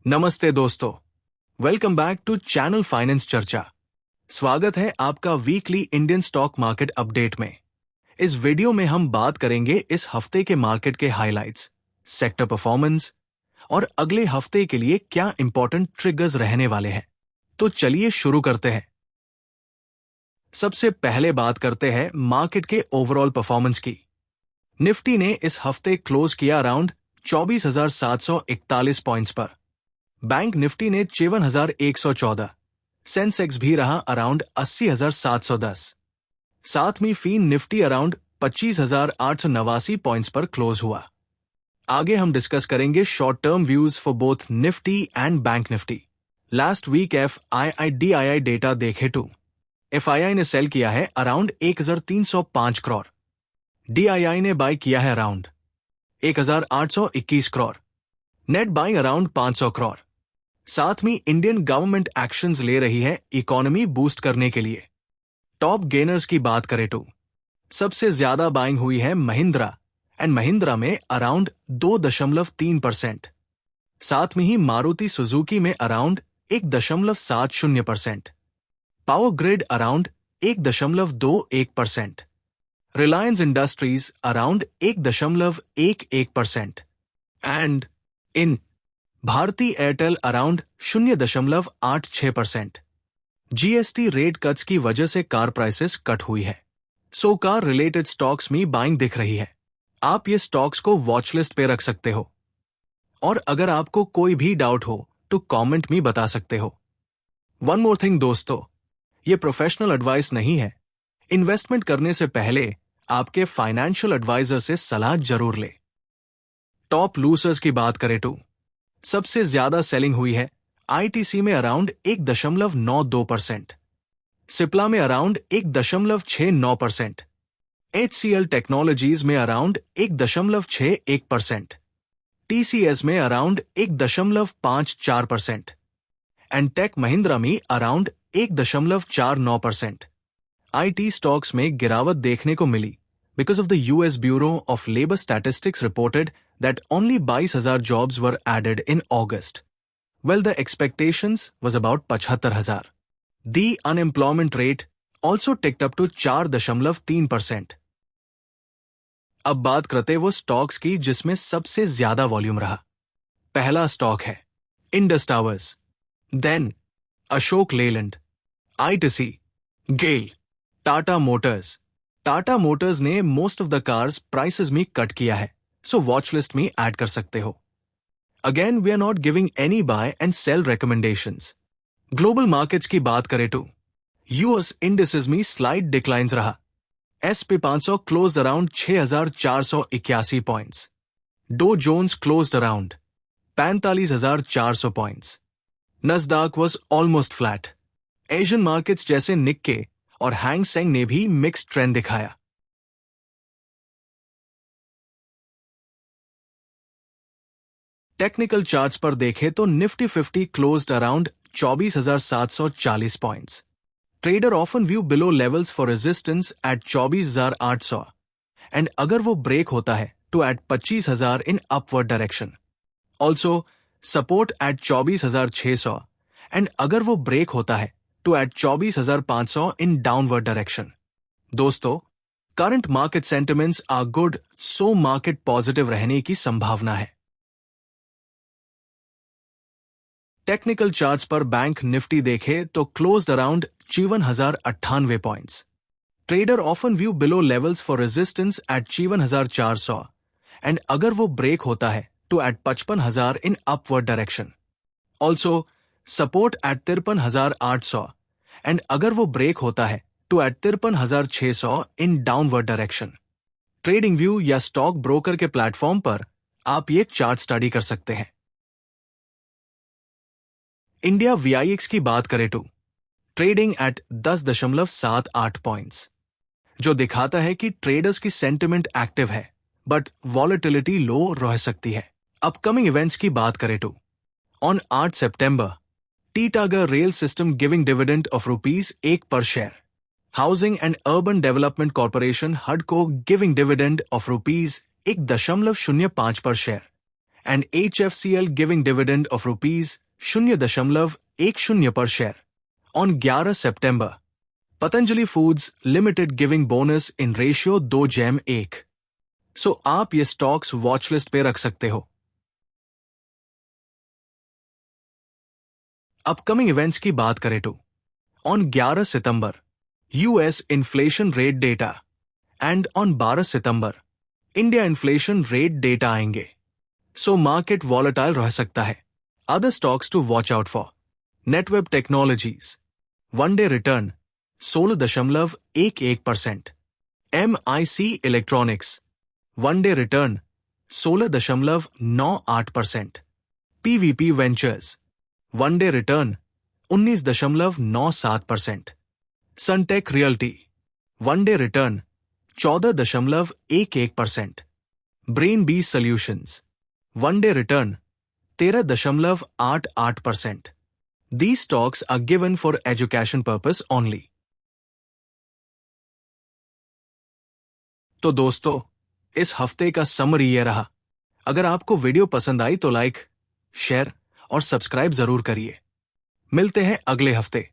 नमस्ते दोस्तों, welcome back to channel finance Charcha. स्वागत है आपका weekly Indian stock market update में। इस वीडियो में हम बात करेंगे इस हफ्ते के मार्केट के हाइलाइट्स, सेक्टर परफॉर्मेंस और अगले हफ्ते के लिए क्या इंपॉर्टेंट ट्रिगर्स रहने वाले हैं। तो चलिए शुरू करते हैं। सबसे पहले बात करते हैं मार्केट के ओवरऑल परफॉर्मेंस की। निफ्टी ने इस हफ्ते क्लोज किया अराउंड 24,741 पॉइंट्स पर। बैंक निफ्टी ने 51,114, सेंसेक्स भी रहा अराउंड 80,710। सातवीं फीन निफ्टी अराउंड 25,889 पॉइंट्स पर क्लोज हुआ। आगे हम डिस्कस करेंगे short term views for both Nifty and bank Nifty. Last week FII-DII data देखे तो FII ने सेल किया है अराउंड 1,305 करोड़, DII ने बाय किया है around 1,821 crore, net buying around 500 crore. साथ में इंडियन गवर्नमेंट एक्शंस ले रही है इकोनॉमी बूस्ट करने के लिए। टॉप गेनर्स की बात करें तो सबसे ज्यादा बाइंग हुई है महिंद्रा एंड महिंद्रा में अराउंड 2.3%। साथ में ही मारुति सुजुकी में around 1.70%, power grid around 1.21%, Reliance Industries around 1.11% and in Bharti Airtel around 0.86%। GST rate cuts की वजह से कार प्राइसेस कट हुई है, सो कार रिलेटेड स्टॉक्स में बाइंग दिख रही है। आप ये स्टॉक्स को वॉच लिस्ट पे रख सकते हो और अगर आपको कोई भी डाउट हो तो कमेंट में बता सकते हो। वन मोर थिंग दोस्तों, ये प्रोफेशनल एडवाइस नहीं है। इन्वेस्टमेंट करने से पहले आपके फाइनेंशियल एडवाइजर से सलाह जरूर ले। टॉप लूजर्स की बात करें तो सबसे ज्यादा सेलिंग हुई है ITC में अराउंड 1.92%, सिप्ला में अराउंड 1.69%, HCL टेक्नोलॉजीज में अराउंड 1.61%, TCS में अराउंड 1.54% एंड टेक महिंद्रा में अराउंड 1.49%। IT स्टॉक्स में गिरावट देखने को मिली because of the US Bureau of Labor Statistics reported that only 22,000 jobs were added in August. Well, the expectations was about 75,000. The unemployment rate also ticked up to 4.3%. अब बात करते वो stocks की जिसमें सबसे ज्यादा वॉल्यूम रहा। पहला स्टॉक है इंडस टावर्स, देन अशोक लेलैंड, ITC, गेल, टाटा मोटर्स। टाटा मोटर्स ने most of the cars prices में कट किया है, सो वॉच लिस्ट में ऐड कर सकते हो। Again we are not giving any buy and sell recommendations. Global markets की बात करें तो यूएस इंडिसेस में स्लाइट डिक्लाइंस रहा। SP 500 closed around 6,481 points, Dow Jones closed around 45,400 points, Nasdaq was almost flat. Asian markets जैसे Nikkei और Hang Seng ने भी मिक्स्ड ट्रेंड दिखाया। टेक्निकल चार्ट्स पर देखें तो Nifty 50 closed around 24,740 points. Trader often view below levels for resistance at 24,800 and अगर वो ब्रेक होता है तो at 25,000 in upward direction. Also support at 24,600 and अगर वो ब्रेक होता है to at 24,500 in downward direction. दोस्तों, current market sentiments are good, so market positive रहने की संभावना है। टेक्निकल चार्ट्स पर बैंक निफ्टी देखे तो closed around 54,098 points. Trader often view below levels for resistance at 54,400 and अगर वो ब्रेक होता है तो at 55,000 in upward direction. Also support at 53,800 and अगर वो ब्रेक होता है तो at 53,600 in downward direction. Trading view या स्टॉक ब्रोकर के प्लेटफॉर्म पर आप ये चार्ट स्टडी कर सकते हैं। इंडिया VIX की बात करें तो ट्रेडिंग एट 10.78 पॉइंट्स, जो दिखाता है कि ट्रेडर्स की सेंटिमेंट एक्टिव है बट वॉलेटिलिटी लो रह सकती है। अपकमिंग इवेंट्स की बात करें तो on 8 September Titagar Rail System giving dividend of ₹1 per share. Housing and Urban Development Corporation HUDCO giving dividend of ₹1.05 per share. and HFCL giving dividend of rupees 0.10 per share. On 11 September, Patanjali Foods Limited giving bonus in ratio 2:1. So आप ये stocks watch list पे रख सकते हो। Upcoming events की बात करें तो ऑन 11 सितंबर US inflation rate data and on 12 सितंबर इंडिया इन्फ्लेशन रेट डेटा आएंगे। सो मार्केट वॉलेटाइल रह सकता है। Other stocks to watch out for Netweb Technologies one day return 16.11%, MIC electronics one day return 16.98%, PVP ventures one day return 19.97%, Suntech Realty one day return 14.11%, Brainbees solutions one day return 13.88%. These stocks are given for education purpose only. तो दोस्तों, इस हफ्ते का summary ये रहा। अगर आपको video पसंद आई तो लाइक, शेयर और सब्सक्राइब जरूर करिए। मिलते हैं अगले हफ्ते।